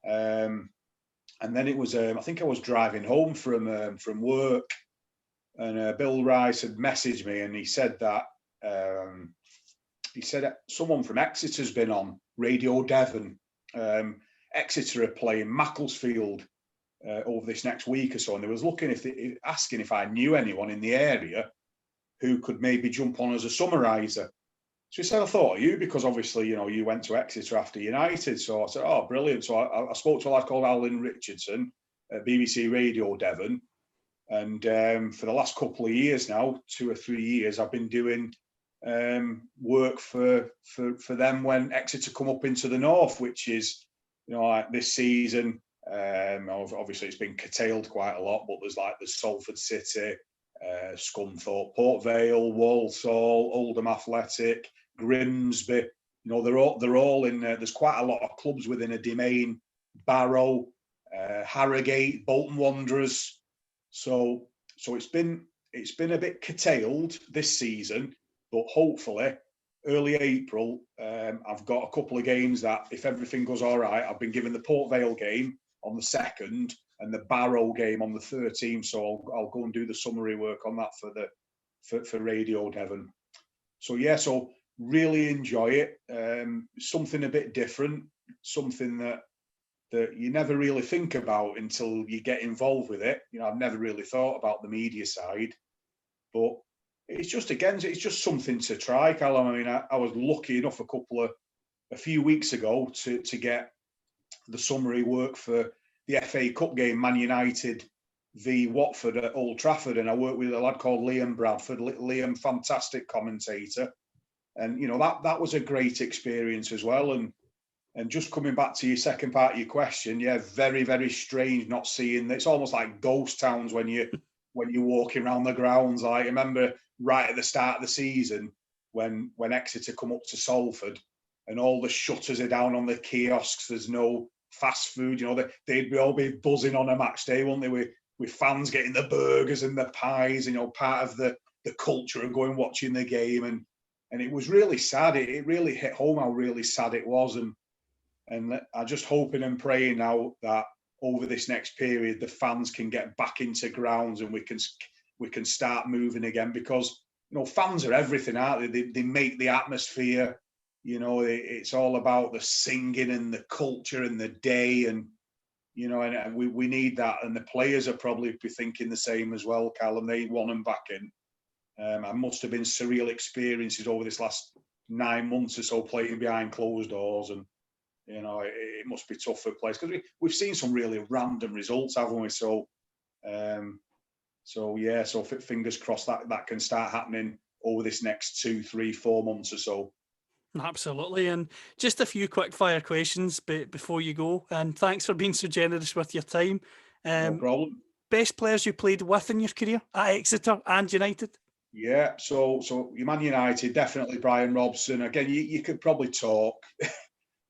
And then it was, I think I was driving home from work, and Bill Rice had messaged me, and he said that someone from Exeter's been on Radio Devon. Exeter are playing Macclesfield over this next week or so, and they was asking if I knew anyone in the area who could maybe jump on as a summariser. So he said, "I thought of you, because obviously you went to Exeter after United." So I said, "Oh, brilliant." So I spoke to a lad called Alan Richardson at BBC Radio Devon. And for the last couple of years now, 2 or 3 years, I've been doing work for them when Exeter come up into the north, which is, like this season, obviously it's been curtailed quite a lot, but there's Salford City, Scunthorpe, Port Vale, Walsall, Oldham Athletic, Grimsby. They're all in. There's quite a lot of clubs within a domain. Barrow, Harrogate, Bolton Wanderers. So it's been a bit curtailed this season, but hopefully early April, I've got a couple of games that, if everything goes all right, I've been given the Port Vale game on the 2nd and the Barrow game on the 13th. So I'll go and do the summary work on that for Radio Devon. So yeah, so really enjoy it. Something a bit different, something that that you never really think about until you get involved with it. I've never really thought about the media side, but it's just something to try, Callum. I mean, I was lucky enough a few weeks ago to get the summary work for the FA Cup game, Man United v Watford at Old Trafford, and I worked with a lad called Liam Bradford. Liam, fantastic commentator, and that was a great experience as well. And just coming back to your second part of your question, yeah, very, very strange not seeing. It's almost like ghost towns when you're walking around the grounds. I remember right at the start of the season when Exeter come up to Salford and all the shutters are down on the kiosks. There's no fast food. They'd all be buzzing on a match day, wouldn't they? With fans getting the burgers and the pies. Part of the culture of going watching the game, and it was really sad. It really hit home how really sad it was, and I'm just hoping and praying now that over this next period the fans can get back into grounds and we can start moving again, because fans are everything, aren't they? They make the atmosphere. It's all about the singing and the culture and the day, and we need that, and the players are probably be thinking the same as well, Callum. They want them back in. It must have been surreal experiences over this last 9 months or so playing behind closed doors, and it must be tough for players, because we've seen some really random results, haven't we? So fingers crossed that can start happening over this next 2, 3, 4 months or so. Absolutely. And just a few quick fire questions before you go. And thanks for being so generous with your time. No problem. Best players you played with in your career at Exeter and United? Yeah, so Man United, definitely Brian Robson. Again, you could probably talk.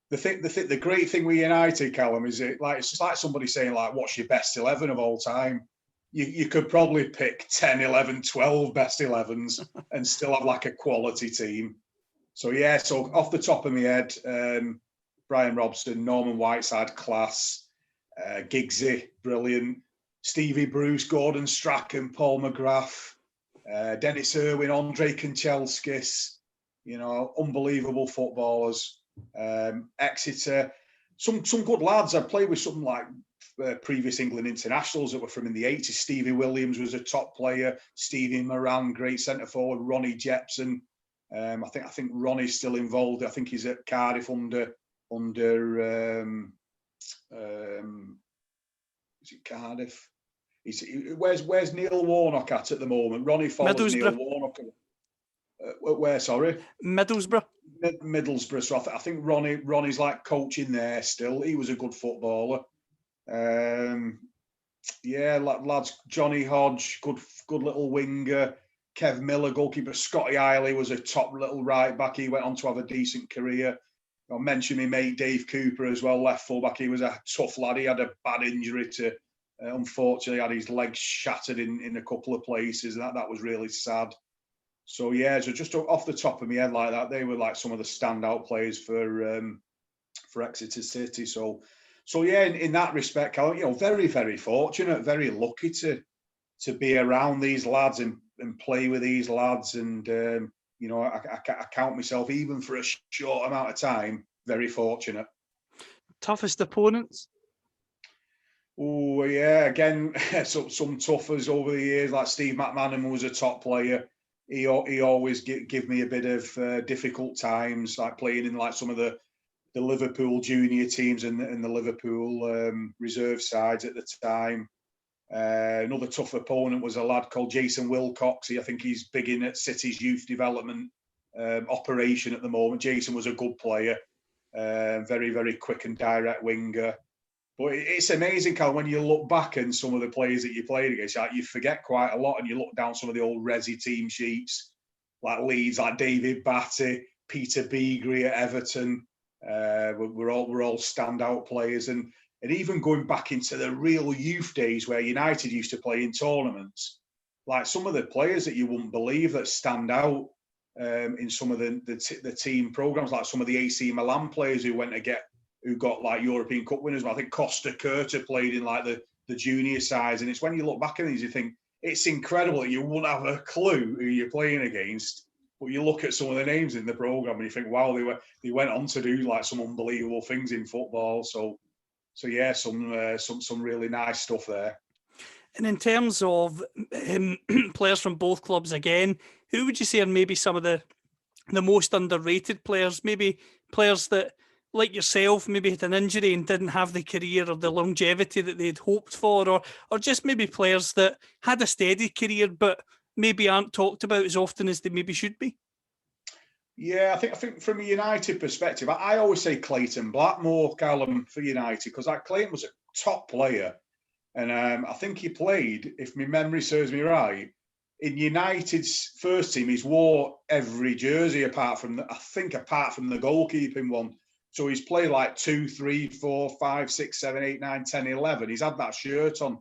The great thing with United, Callum, is it's just like somebody saying, like, what's your best 11 of all time? You could probably pick 10, 11, 12 best 11s and still have like a quality team. So off the top of my head, Brian Robson, Norman Whiteside, class, Giggsy, brilliant, Stevie Bruce, Gordon Strachan, Paul McGrath, Dennis Irwin, Andre Kanchelskis, unbelievable footballers. Exeter, some good lads. I played with something like previous England internationals that were from in the 80s. Stevie Williams was a top player. Stevie Moran, great centre forward. Ronnie Jepson. I think Ronnie's still involved. I think he's at Cardiff under is it Cardiff? Where's Neil Warnock at the moment? Ronnie follows Neil Warnock. Where? Sorry, Middlesbrough. Middlesbrough. So I think Ronnie's like coaching there still. He was a good footballer. Lads. Johnny Hodge, good little winger. Kev Miller, goalkeeper. Scotty Eiley was a top little right back. He went on to have a decent career. I'll mention my mate Dave Cooper as well, left fullback. He was a tough lad. He had a bad injury unfortunately had his legs shattered in a couple of places. That was really sad. So just off the top of my head like that, they were like some of the standout players for Exeter City. So in that respect, very, very fortunate, very lucky to be around these lads and play with these lads. And, I count myself, even for a short amount of time, very fortunate. Toughest opponents? Oh, yeah, again, some toughers over the years, like Steve McManaman was a top player. He always give me a bit of difficult times, like playing in like some of the Liverpool junior teams and the Liverpool reserve sides at the time. Another tough opponent was a lad called Jason Wilcox. I think he's big in at City's youth development operation at the moment. Jason was a good player, very, very quick and direct winger. But it's amazing, Cal, when you look back and some of the players that you played against, like, you forget quite a lot, and you look down some of the old Resi team sheets, like Leeds, like David Batty, Peter Beagrie at Everton. We're all standout players, and even going back into the real youth days where United used to play in tournaments, like some of the players that you wouldn't believe that stand out in some of the team programs, like some of the AC Milan players who got like European Cup winners. I think Costa Curta played in like the junior sides, and it's when you look back at these, you think it's incredible that you wouldn't have a clue who you're playing against. But you look at some of the names in the program and you think, wow, they went on to do like some unbelievable things in football. So yeah, some really nice stuff there. And in terms of players from both clubs again, who would you say are maybe some of the most underrated players? Maybe players that, like yourself, maybe had an injury and didn't have the career or the longevity that they'd hoped for, or just maybe players that had a steady career but maybe aren't talked about as often as they maybe should be. Yeah, I think from a United perspective, I always say Clayton Blackmore, Callum, for United, because Clayton was a top player. And I think he played, if my memory serves me right, in United's first team. He's wore every jersey apart from the goalkeeping one. So he's played like 2, 3, 4, 5, 6, 7, 8, 9, 10, 11. He's had that shirt on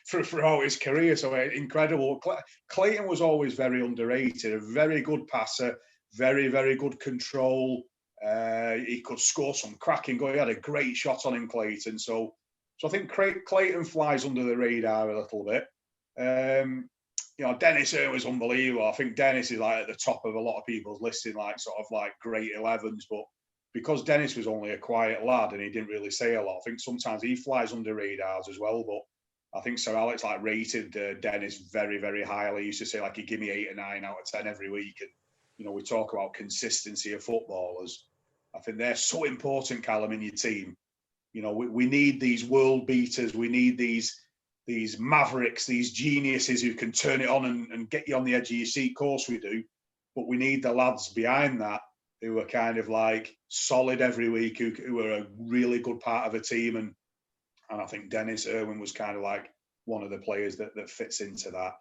for all his career. So incredible. Clayton was always very underrated, a very good passer, very, very good control. He could score some cracking goal. He had a great shot on him, Clayton. So I think Clayton flies under the radar a little bit. Dennis Irwin was unbelievable. I think Dennis is like at the top of a lot of people's listing, like sort of like great 11s. But because Dennis was only a quiet lad and he didn't really say a lot, I think sometimes he flies under radars as well. But I think Sir Alex rated Dennis very, very highly. He used to say he'd give me 8 or 9 out of 10 every week. And we talk about consistency of footballers. I think they're so important, Callum, in your team. We need these world beaters. We need these mavericks, these geniuses who can turn it on and get you on the edge of your seat. Of course we do. But we need the lads behind that who are kind of like solid every week, who are a really good part of a team. And I think Dennis Irwin was kind of like one of the players that fits into that.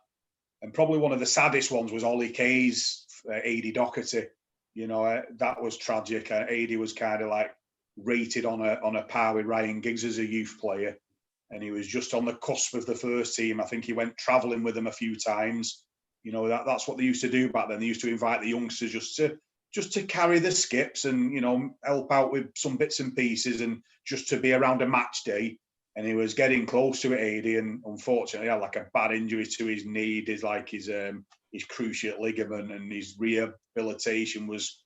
And probably one of the saddest ones was Ollie Kay's AD Doherty. That was tragic. AD was kind of like rated on a par with Ryan Giggs as a youth player, and he was just on the cusp of the first team. I think he went travelling with them a few times. That's what they used to do back then. They used to invite the youngsters just to carry the skips and help out with some bits and pieces and just to be around a match day. And he was getting close to it, AD, and unfortunately had like a bad injury to his knee. His cruciate ligament, and his rehabilitation was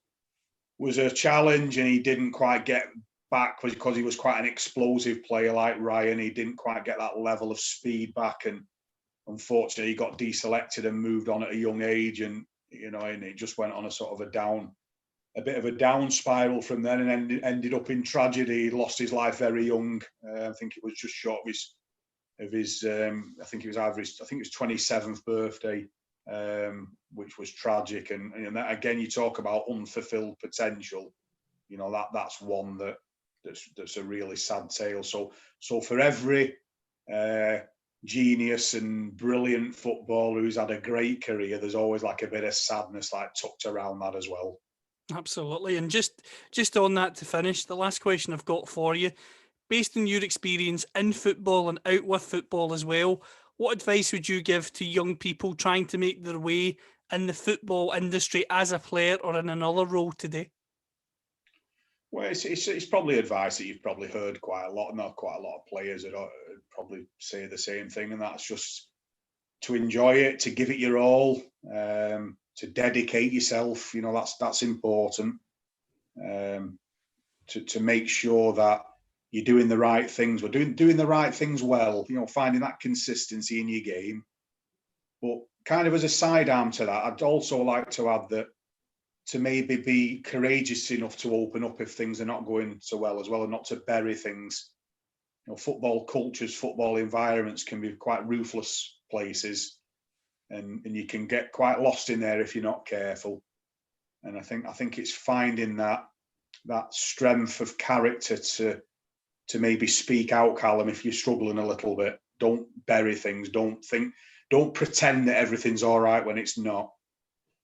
a challenge, and he didn't quite get back because he was quite an explosive player like Ryan. He didn't quite get that level of speed back, and unfortunately he got deselected and moved on at a young age, and and it just went on a sort of a bit of a down spiral from then, and ended up in tragedy. He lost his life very young. I think it was just short of his I think it was 27th birthday, which was tragic. And that, again, you talk about unfulfilled potential. That's one that's a really sad tale. So for every genius and brilliant footballer who's had a great career, there's always like a bit of sadness tucked around that as well. Absolutely. And just on that to finish, the last question I've got for you, based on your experience in football and out with football as well, what advice would you give to young people trying to make their way in the football industry as a player or in another role today? Well, it's probably advice that you've probably heard quite a lot. Not quite a lot of players that probably say the same thing, and that's just to enjoy it, to give it your all, to dedicate yourself. That's important. To make sure that you're doing the right things. We're doing the right things well. Finding that consistency in your game. But kind of as a sidearm to that, I'd also like to add that to maybe be courageous enough to open up if things are not going so well as well, and not to bury things. Football cultures, football environments can be quite ruthless places, and you can get quite lost in there if you're not careful. And I think it's finding that strength of character to maybe speak out, Callum, if you're struggling a little bit. Don't bury things. Don't pretend that everything's all right when it's not.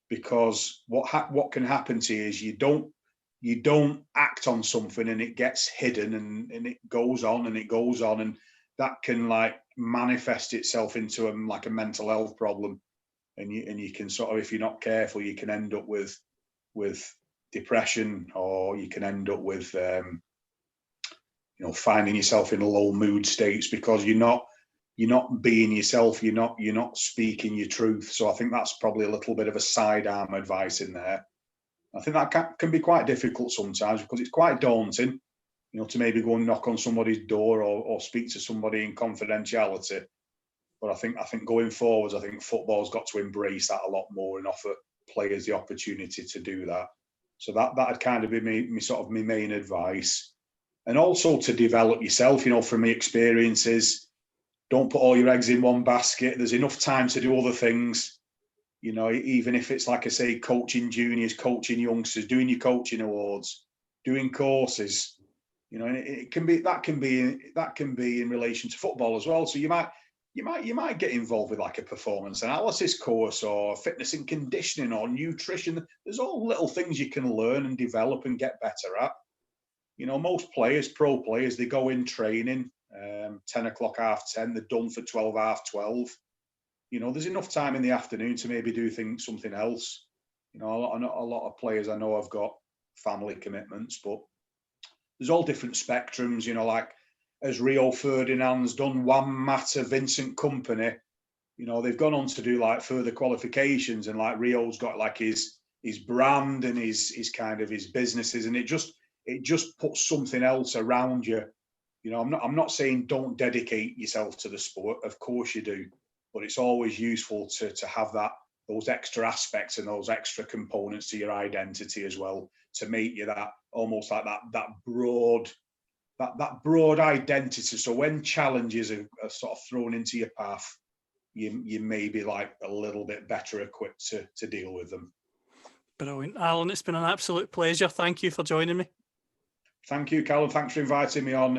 Because what can happen to you is you don't act on something and it gets hidden and it goes on and it goes on, and that can manifest itself into a mental health problem, and you can sort of, if you're not careful, you can end up with depression, or you can end up with finding yourself in low mood states because you're not being yourself, you're not speaking your truth. So I think that's probably a little bit of a sidearm advice in there. I think that can be quite difficult sometimes because it's quite daunting. you know, to maybe go and knock on somebody's door or speak to somebody in confidentiality. But I think going forwards, I think football's got to embrace that a lot more and offer players the opportunity to do that. So that'd kind of be me sort of my main advice. And also to develop yourself, you know, from my experiences, don't put all your eggs in one basket. There's enough time to do other things. You know, even if it's like I say, coaching juniors, coaching youngsters, doing your coaching awards, doing courses. You know, and it can be that can be in relation to football as well. So you might get involved with like a performance analysis course or fitness and conditioning or nutrition. There's all little things you can learn and develop and get better at. You know, most players, pro players, they go in training 10 o'clock, 10:30, they're done for 12, 12:30. You know, there's enough time in the afternoon to maybe do something else. You know, a lot of players I know have got family commitments, but there's all different spectrums. You know, like as Rio Ferdinand's done one matter, Vincent Kompany, you know, they've gone on to do like further qualifications, and like Rio's got like his brand and his kind of his businesses, and it just puts something else around you. You know, I'm not saying don't dedicate yourself to the sport. Of course you do, but it's always useful to have those extra aspects and those extra components to your identity as well, to make you that almost like that broad identity. So when challenges are sort of thrown into your path, you may be like a little bit better equipped to deal with them. Brilliant, Alan. It's been an absolute pleasure. Thank you for joining me. Thank you, Callum. Thanks for inviting me on.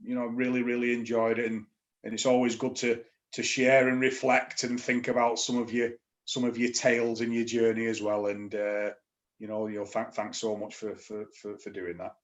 You know, really enjoyed it, and it's always good to share and reflect and think about some of your tales in your journey as well. And you know, thanks so much for doing that.